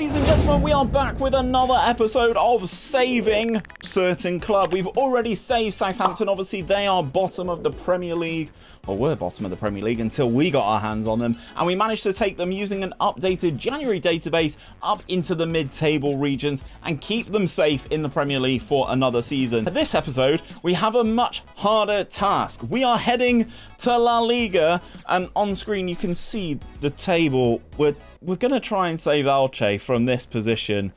Ladies and gentlemen, we are back with another episode of Saving Certain Club. We've already saved Southampton. Obviously, they are bottom of the Premier League, or were bottom of the Premier League until we got our hands on them. And we managed to take them using an updated January database up into the mid-table regions and keep them safe in the Premier League for another season. For this episode, we have a much harder task. We are heading to La Liga, and on screen you can see the table. We're going to try and save Elche from this position.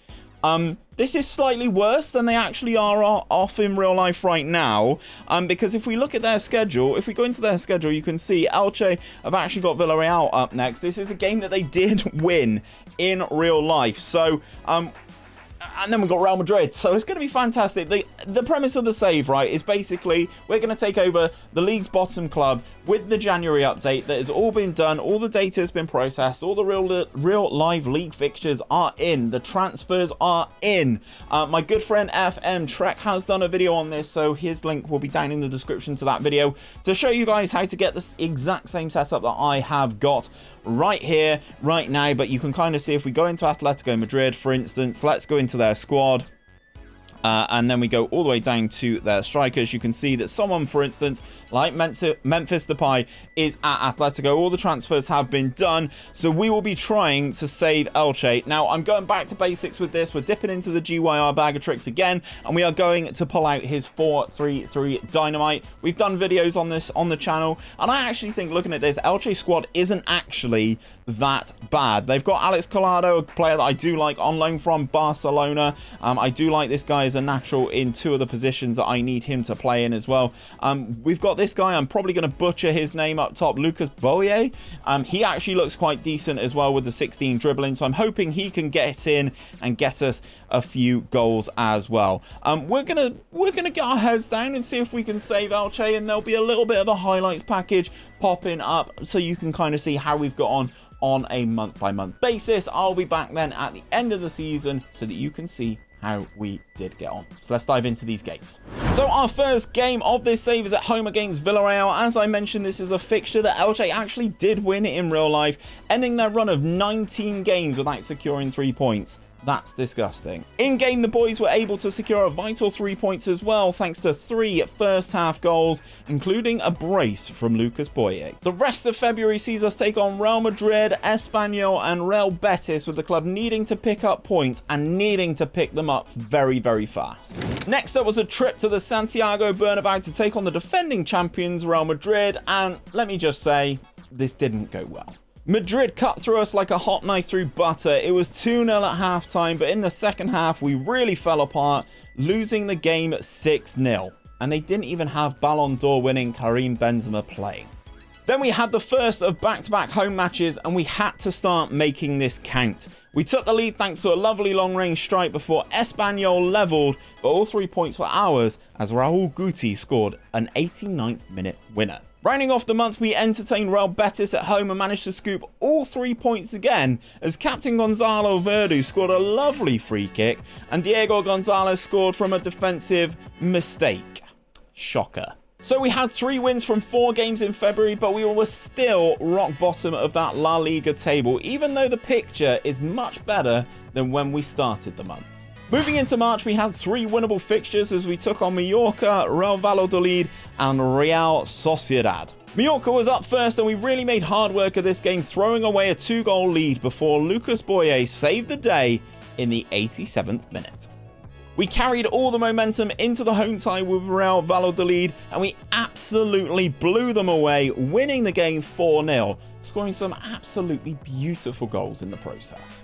This is slightly worse than they actually are off in real life right now, because if we look at their schedule, if we go into their schedule, you can see Elche have actually got Villarreal up next. This is a game that they did win in real life. So, and then we've got Real Madrid, so it's going to be fantastic. The premise of the save, right, is basically we're going to take over the league's bottom club with the January update that has all been done. All the data has been processed. All the real live league fixtures are in. The transfers are in. My good friend FMTreq has done a video on this, so his link will be down in the description to that video to show you guys how to get this exact same setup that I have got right here, right now. But you can kind of see if we go into Atletico Madrid, for instance, let's go into their squad. And then we go all the way down to their strikers. You can see that someone, for instance, like Memphis Depay is at Atletico. All the transfers have been done. So we will be trying to save Elche. Now, I'm going back to basics with this. We're dipping into the GYR bag of tricks again. And we are going to pull out his 4-3-3 𝘼𝙗𝙤𝙪. We've done videos on this on the channel. And I actually think, looking at this, Elche squad isn't actually that bad. They've got 𝘼𝙗𝙤𝙪, a player that I do like, on loan from Barcelona. I do like this guy as a natural in two of the positions that I need him to play in as well. We've got this guy, I'm probably going to butcher his name up top, 𝘼𝙗𝙪. He actually looks quite decent as well with the 16 dribbling, so I'm hoping he can get in and get us a few goals as well. We're gonna get our heads down and see if we can save Elche, and there'll be a little bit of a highlights package popping up so you can kind of see how we've got on a month-by-month basis. I'll be back then at the end of the season so that you can see how we did get on. So let's dive into these games. So our first game of this save is at home against Villarreal. As I mentioned, this is a fixture that Elche actually did win in real life, ending their run of 19 games without securing 3 points. That's disgusting. In game, the boys were able to secure a vital 3 points as well, thanks to 3 first half goals, including a brace from Lucas Boye. The rest of February sees us take on Real Madrid, Espanyol and Real Betis, with the club needing to pick up points and needing to pick them up very, very fast. Next up was a trip to the Santiago Bernabéu to take on the defending champions Real Madrid, and let me just say, this didn't go well. Madrid cut through us like a hot knife through butter. It was 2-0 at halftime, but in the second half, we really fell apart, losing the game 6-0. And they didn't even have Ballon d'Or winning Karim Benzema playing. Then we had the first of back-to-back home matches, and we had to start making this count. We took the lead thanks to a lovely long-range strike before Espanyol levelled, but all 3 points were ours as Raúl Guti scored an 89th minute winner. Rounding off the month, we entertained Real Betis at home and managed to scoop all 3 points again as captain Gonzalo Verdu scored a lovely free kick and Diego Gonzalez scored from a defensive mistake. Shocker. So we had 3 wins from 4 games in February, but we were still rock bottom of that La Liga table, even though the picture is much better than when we started the month. Moving into March, we had 3 winnable fixtures as we took on Mallorca, Real Valladolid and Real Sociedad. Mallorca was up first and we really made hard work of this game, throwing away a 2-goal lead before Lucas Boye saved the day in the 87th minute. We carried all the momentum into the home tie with Real Valladolid and we absolutely blew them away, winning the game 4-0, scoring some absolutely beautiful goals in the process.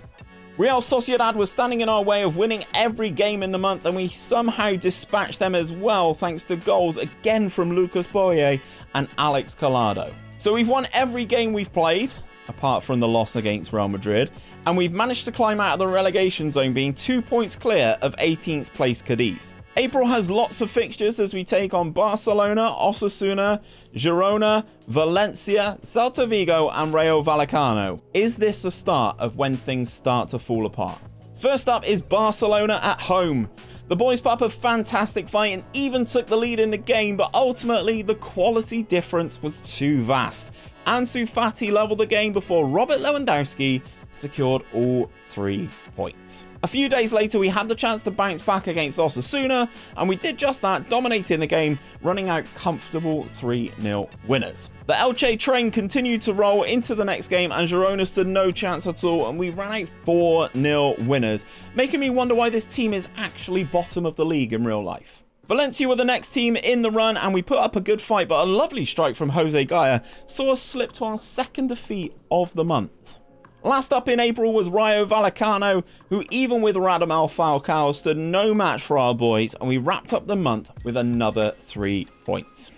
Real Sociedad was standing in our way of winning every game in the month, and we somehow dispatched them as well thanks to goals again from Lucas Boye and Alex Collado. So we've won every game we've played, apart from the loss against Real Madrid, and we've managed to climb out of the relegation zone, being 2 points clear of 18th place Cadiz. April has lots of fixtures as we take on Barcelona, Osasuna, Girona, Valencia, Celta Vigo and Rayo Vallecano. Is this the start of when things start to fall apart? First up is Barcelona at home. The boys put up a fantastic fight and even took the lead in the game, but ultimately the quality difference was too vast. Ansu Fati levelled the game before Robert Lewandowski secured all 3 points. A few days later, we had the chance to bounce back against 𝘼𝙗𝙤𝙪, and we did just that, dominating the game, running out comfortable 3-0 winners. The Elche train continued to roll into the next game, and Girona stood no chance at all, and we ran out 4-0 winners, making me wonder why this team is actually bottom of the league in real life. Valencia were the next team in the run, and we put up a good fight, but a lovely strike from 𝘼𝙗𝙤𝙪 saw us slip to our second defeat of the month. Last up in April was Rayo Vallecano, who even with Radamel Falcao stood no match for our boys, and we wrapped up the month with another 3 points.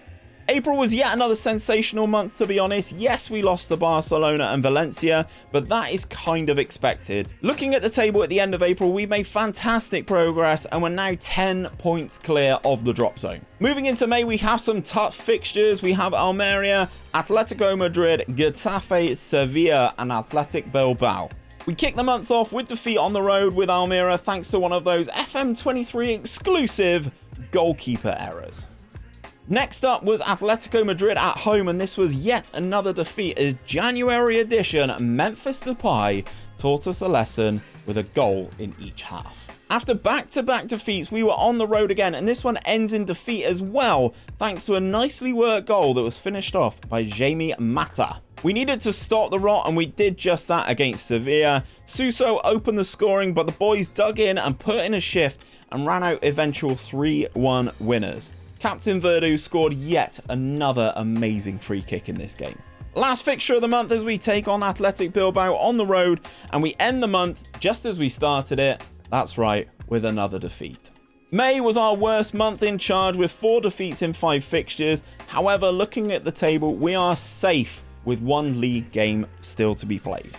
April was yet another sensational month, to be honest. Yes, we lost to Barcelona and Valencia, but that is kind of expected. Looking at the table at the end of April, we made fantastic progress and we're now 10 points clear of the drop zone. Moving into May, we have some tough fixtures. We have Almeria, Atletico Madrid, Getafe, Sevilla, and Athletic Bilbao. We kicked the month off with defeat on the road with Almeria thanks to one of those FM23 exclusive goalkeeper errors. Next up was Atletico Madrid at home, and this was yet another defeat as January edition Memphis Depay taught us a lesson with a goal in each half. After back-to-back defeats, we were on the road again, and this one ends in defeat as well, thanks to a nicely worked goal that was finished off by Jamie Mata. We needed to stop the rot, and we did just that against Sevilla. Suso opened the scoring, but the boys dug in and put in a shift and ran out eventual 3-1 winners. Captain Verdú scored yet another amazing free kick in this game. Last fixture of the month as we take on Athletic Bilbao on the road, and we end the month just as we started it, that's right, with another defeat. May was our worst month in charge with 4 defeats in 5 fixtures. However, looking at the table, we are safe with 1 league game still to be played.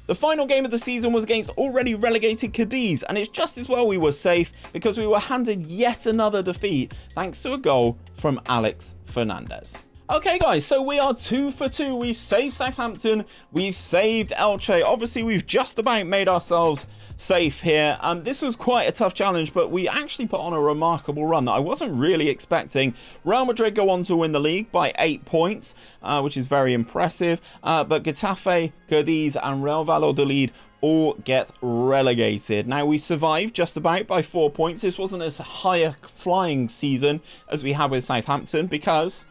The final game of the season was against already relegated Cadiz, and it's just as well we were safe because we were handed yet another defeat thanks to a goal from Alex Fernandez. Okay guys, so we are 2 for 2. We've saved Southampton, we've saved Elche. Obviously we've just about made ourselves safe here. This was quite a tough challenge, but we actually put on a remarkable run that I wasn't really expecting. Real Madrid go on to win the league by 8 points, which is very impressive. But Getafe, Cadiz and Real Valladolid all get relegated. Now we survived just about by 4 points. This wasn't as high a flying season as we had with Southampton because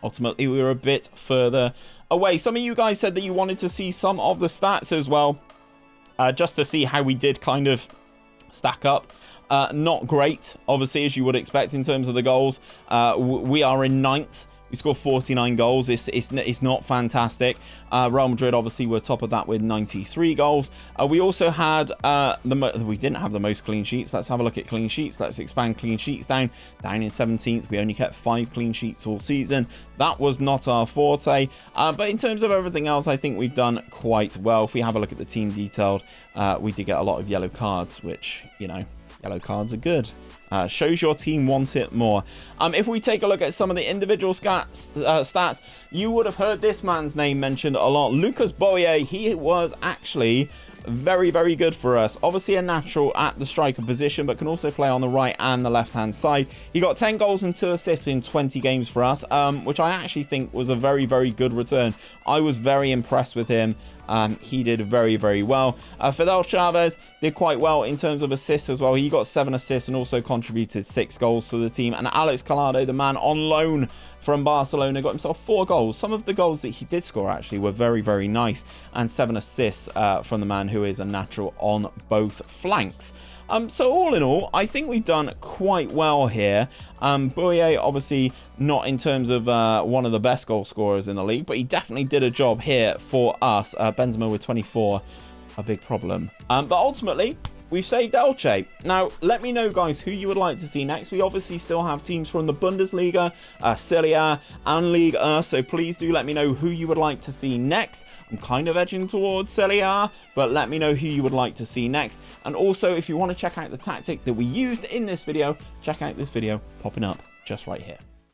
ultimately we were a bit further away. Some of you guys said that you wanted to see some of the stats as well, just to see how we did kind of stack up. Not great, obviously, as you would expect in terms of the goals. We are in 9th. We scored 49 goals. It's not fantastic. Real Madrid obviously were top of that with 93 goals. We also had we didn't have the most clean sheets. Let's have a look at clean sheets. Let's expand clean sheets down in 17th. We only kept 5 clean sheets all season. That was not our forte. But in terms of everything else, I think we've done quite well. If we have a look at the team detailed, we did get a lot of yellow cards, which, you know, yellow cards are good. Shows your team want it more. If we take a look at some of the individual stats, you would have heard this man's name mentioned a lot. Lucas Boye, he was actually very, very good for us. Obviously a natural at the striker position, but can also play on the right and the left-hand side. He got 10 goals and 2 assists in 20 games for us, which I actually think was a very, very good return. I was very impressed with him. He did very, very well. Fidel Chavez did quite well in terms of assists as well. He got 7 assists and also contributed 6 goals to the team. And Alex Collado, the man on loan from Barcelona, got himself 4 goals. Some of the goals that he did score actually were very, very nice. And 7 assists from the man who is a natural on both flanks. So all in all, I think we've done quite well here. Boye, obviously not in terms of one of the best goal scorers in the league, but he definitely did a job here for us. Benzema with 24, a big problem. But ultimately, we've saved Elche. Now, let me know, guys, who you would like to see next. We obviously still have teams from the Bundesliga, Serie A, and Ligue 1, so please do let me know who you would like to see next. I'm kind of edging towards Serie A, but let me know who you would like to see next. And also, if you want to check out the tactic that we used in this video, check out this video popping up just right here.